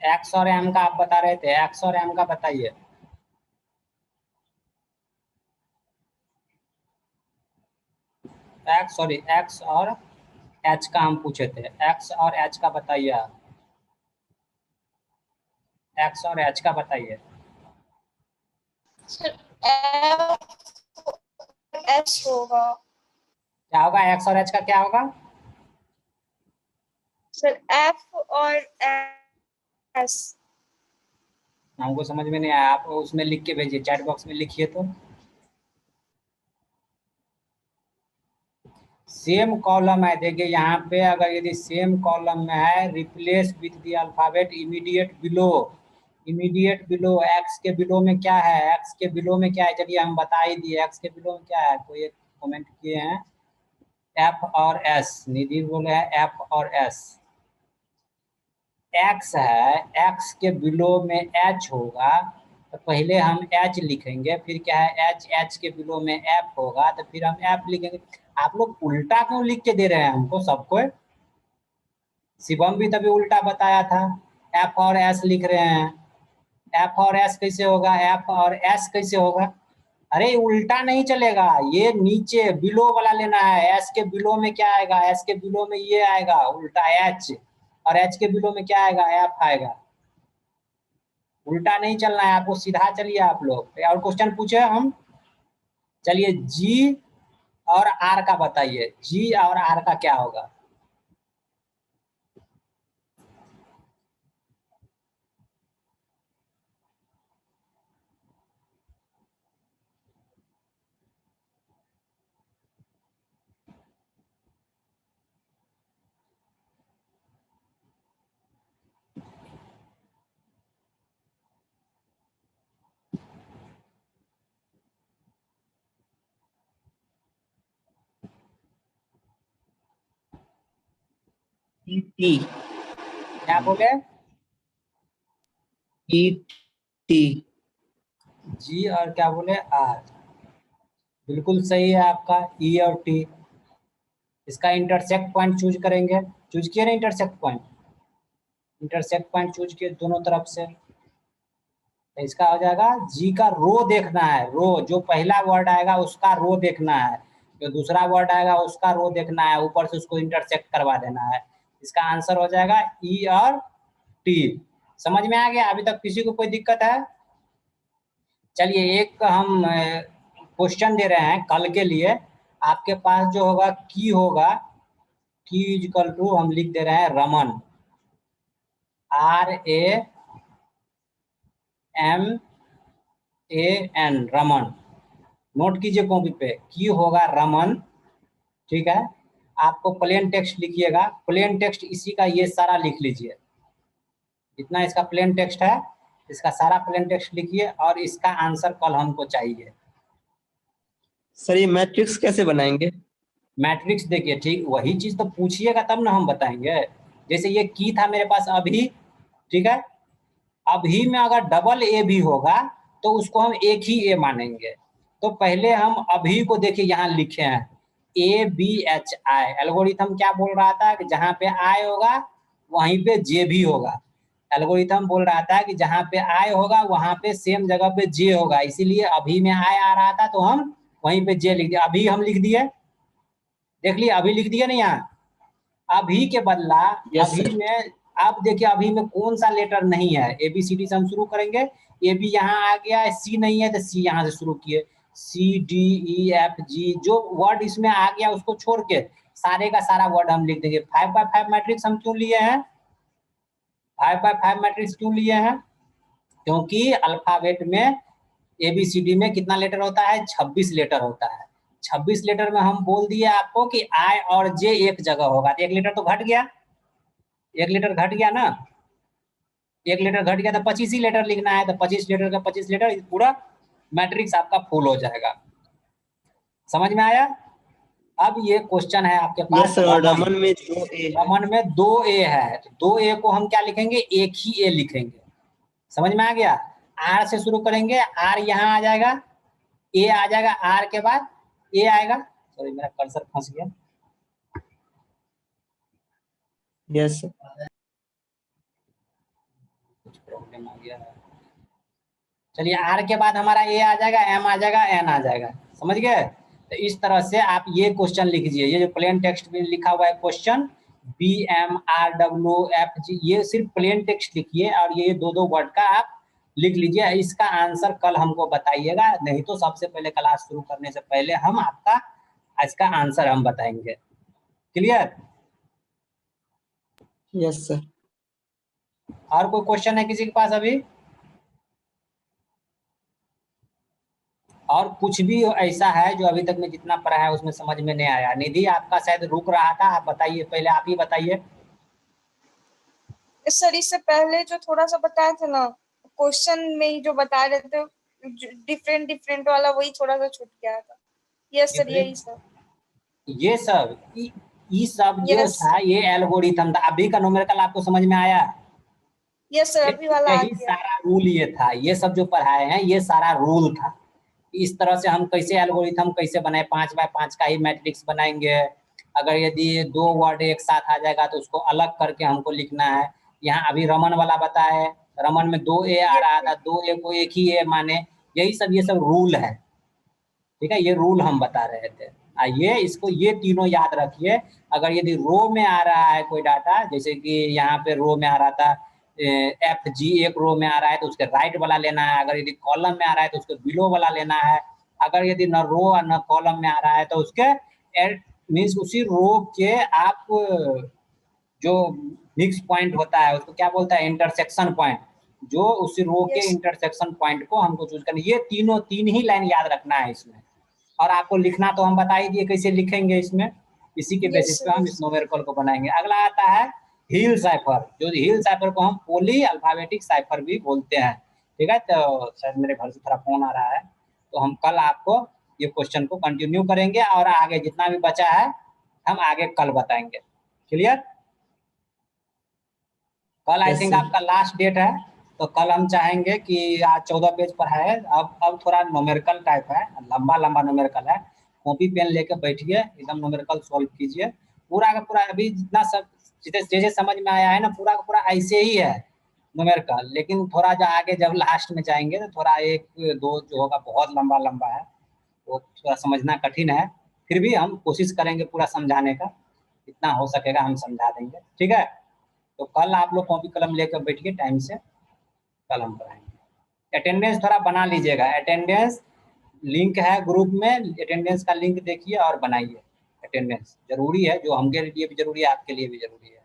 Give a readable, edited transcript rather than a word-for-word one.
X और M का आप बता रहे थे, एक्स और एम का बताइए। एक्स सॉरी एक्स और एच का हम पूछे थे, एक्स और एच का बताइए आप। एक्स और एच का बताइए। सर एफ एस होगा। क्या होगा, एक्स और एच का क्या होगा? सर एफ और एस। हमको समझ में नहीं आया, आप उसमें लिख के भेजिए, चैट बॉक्स में लिखिए तो। सेम कॉलम है, देखिए यहाँ पे अगर यदि सेम कॉलम में है, replace with the alphabet immediate below. Immediate below x के बिलो में क्या है, एक्स के बिलो में क्या है, चलिए हम बता ही दिए। एक्स के बिलो में क्या है, कोई एक कमेंट किए हैं एफ और एस, निधि बोले हैं एफ और एस। एक्स है, एक्स के बिलो में एच होगा, तो पहले हम एच लिखेंगे, फिर क्या है एच, एच के बिलो में एफ होगा, तो फिर हम एफ लिखेंगे। आप लोग उल्टा क्यों लिख के दे रहे हैं हमको सबको? शिवम भी तभी उल्टा बताया था, एफ और एस लिख रहे हैं। एफ और एस कैसे होगा, एफ और एस कैसे होगा? अरे उल्टा नहीं चलेगा, ये नीचे बिलो वाला लेना है। एस के बिलो में क्या आएगा, एस के बिलो में ये आएगा उल्टा एच, और एच के बिलो में क्या आएगा, एफ आएगा। उल्टा नहीं चलना है आपको, सीधा चलिए आप लोग। और क्वेश्चन पूछे हम, चलिए जी और आर का बताइए, जी और आर का क्या होगा? टी। क्या बोले? E T. जी और क्या बोले, आर। बिल्कुल सही है आपका, ई और टी। इसका इंटरसेक्ट पॉइंट चूज करेंगे, चूज किए ना intersect point, intersect point choose किए दोनों तरफ से, तो इसका हो जाएगा जी का रो देखना है, रो जो पहला वर्ड आएगा उसका रो देखना है, जो दूसरा वर्ड आएगा उसका रो देखना है, ऊपर से उसको इंटरसेक्ट करवा देना है। इसका आंसर हो जाएगा ई और टी। समझ में आ गया? अभी तक किसी को कोई दिक्कत है? चलिए एक हम क्वेश्चन दे रहे हैं कल के लिए। आपके पास जो होगा की होगा, की इक्वल टू हम लिख दे रहे हैं रमन, RAMAN, रमन। नोट कीजिए कॉपी पे, की होगा रमन, ठीक है। आपको प्लेन टेक्स्ट लिखिएगा, प्लेन टेक्स्ट इसी का ये सारा लिख लीजिए, जितना इसका प्लेन टेक्स्ट है इसका सारा प्लेन टेक्स्ट लिखिए, और इसका आंसर कल हमको चाहिए। सर ये मैट्रिक्स कैसे बनाएंगे? मैट्रिक्स देखिए, ठीक वही चीज तो पूछिएगा तब ना हम बताएंगे। जैसे ये की था मेरे पास अभी, ठीक है, अभी में अगर डबल ए भी होगा तो उसको हम एक ही ए मानेंगे। तो पहले हम अभी को देखिए यहाँ लिखे हैं ABHI। एल्गोरिथम क्या बोल रहा था कि जहाँ पे आई होगा वहीं पे जे भी होगा। एल्गोरिथम बोल रहा था कि जहाँ पे आई होगा वहां पे सेम जगह पे जे होगा, इसीलिए अभी में आई आ रहा था तो हम वहीं पे जे लिख दिया, अभी हम लिख दिए। देख लिया, अभी लिख दिया ना यहाँ, अभी के बदला यस अभी सर। में। आप देखिए अभी में कौन सा लेटर नहीं है, ABCD से हम शुरू करेंगे, ए बी यहाँ आ गया है, सी नहीं है तो सी यहाँ से शुरू किए, CDEFG, जो वर्ड इसमें आ गया उसको छोड़ के सारे का सारा वर्ड हम लिख देंगे। 5x5 मैट्रिक्स हम क्यों लिए हैं, 5x5 मैट्रिक्स क्यों लिए हैं? क्योंकि अल्फाबेट में ABCD में कितना लेटर होता है, 26 लेटर होता है। 26 लेटर में हम बोल दिए आपको कि आई और जे एक जगह होगा, तो एक लेटर तो घट गया, एक लेटर घट गया ना, एक लेटर घट गया तो 25 ही लेटर लिखना है, तो 25 लेटर का 25 लेटर, पूरा मैट्रिक्स आपका फुल हो जाएगा। समझ में आया? अब ये क्वेश्चन है आपके पास यस सर, और रमन। रमन में 2 ए है। रमन में 2 ए है, तो 2 ए को हम क्या लिखेंगे, एक ही ए लिखेंगे। समझ में आ गया? आर से शुरू करेंगे, आर यहाँ आ जाएगा, ए आ जाएगा, आर के बाद ए आएगा। सॉरी मेरा कर्सर फंस गया। Yes sir. प्रॉब्लम आ गया है। चलिए आर के बाद हमारा ए आ जाएगा, एम आ जाएगा, एन आ जाएगा, समझ गए। तो इस तरह से आप ये क्वेश्चन लिख दीजिए, ये जो प्लेन टेक्स्ट में लिखा हुआ है question B M R W F G, ये सिर्फ प्लेन टेक्स्ट लिखिए और ये दो दो वर्ड का आप लिख लीजिए। इसका आंसर कल हमको बताइएगा, नहीं तो सबसे पहले क्लास शुरू करने से पहले हम आपका इसका आंसर हम बताएंगे। क्लियर? Yes sir. और कोई क्वेश्चन है किसी के पास अभी? और कुछ भी ऐसा है जो अभी तक में जितना पढ़ा है उसमें समझ में नहीं आया? निधि आपका शायद रुक रहा था, आप बताइए, पहले आप ही बताइए। सर इससे पहले जो थोड़ा सा बताया था ना, क्वेश्चन में ही जो बता रहे थे डिफरेंट डिफरेंट वाला, वही थोड़ा सा छूट गया था। यस सर, यही सर। ये सब ये सब जो यस था ये एल्गोरिथम था। अभी का न्यूमेरिकल आपको समझ में आया? यस सर, अभी वाला आ यही गया। सारा रूल ये था, ये सब जो पढ़ाए हैं ये सारा रूल था। इस तरह से हम कैसे एल्गोरिथम कैसे बनाए, 5 बाय 5 का ही मैट्रिक्स बनाएंगे। अगर यदि दो वर्ड एक साथ आ जाएगा तो उसको अलग करके हमको लिखना है। यहाँ अभी रमन वाला बताए, रमन में 2 ए आ रहा था, 2 ए को एक ही ए माने, यही सब ये सब रूल है। ठीक है, ये रूल हम बता रहे थे। आइए इसको ये तीनों याद रखिए। अगर यदि रो में आ रहा है कोई डाटा, जैसे कि यहाँ पे रो में आ रहा था एफ जी, एक रो में आ रहा है तो उसके राइट वाला लेना है। अगर यदि कॉलम में आ रहा है तो उसके बिलो वाला लेना है। अगर यदि न रो और न कॉलम में आ रहा है तो उसके मीन्स उसी रो के आप जो मिक्स पॉइंट होता है उसको क्या बोलता है, इंटरसेक्शन पॉइंट, जो उस रो के यस इंटरसेक्शन पॉइंट को हमको चूज करना। ये तीन ही लाइन याद रखना है इसमें। और आपको लिखना तो हम बता ही दिए कैसे लिखेंगे इसमें, इसी के बेसिस पे हम इस न्यूमेरिकल को बनाएंगे। अगला आता है हिल साइफर, जो हिल साइफर को हम पोली अल्फाबेटिक साइफर भी बोलते हैं। ठीक है, तो शायद मेरे घर से थोड़ा फोन आ रहा है, तो हम कल आपको ये क्वेश्चन को कंटिन्यू करेंगे और आगे जितना भी बचा है हम आगे कल बताएंगे। क्लियर? कल आई Yes, थिंक sir. आपका लास्ट डेट है, तो कल हम चाहेंगे कि आज 14 पेज पर है। अब थोड़ा न्यूमेरिकल टाइप है, लंबा लंबा न्यूमेरिकल है। कॉपी पेन लेके बैठिए, एकदम न्यूमेरिकल सॉल्व कीजिए पूरा का पूरा। अभी जितना सब जैसे समझ में आया है ना, पूरा का पूरा ऐसे ही है न्यूमेरिकल, लेकिन थोड़ा जो आगे जब लास्ट में जाएंगे तो थोड़ा एक दो जो होगा बहुत लंबा लंबा है, वो थोड़ा समझना कठिन है। फिर भी हम कोशिश करेंगे पूरा समझाने का, जितना हो सकेगा हम समझा देंगे। ठीक है, तो कल आप लोग कॉपी कलम लेकर बैठिए टाइम से, कल हम पढ़ाएंगे। अटेंडेंस थोड़ा बना लीजिएगा, अटेंडेंस लिंक है ग्रुप में, अटेंडेंस का लिंक देखिए और बनाइए। अटेंडेंस जरूरी है, जो हमके लिए भी जरूरी है आपके लिए भी जरूरी है।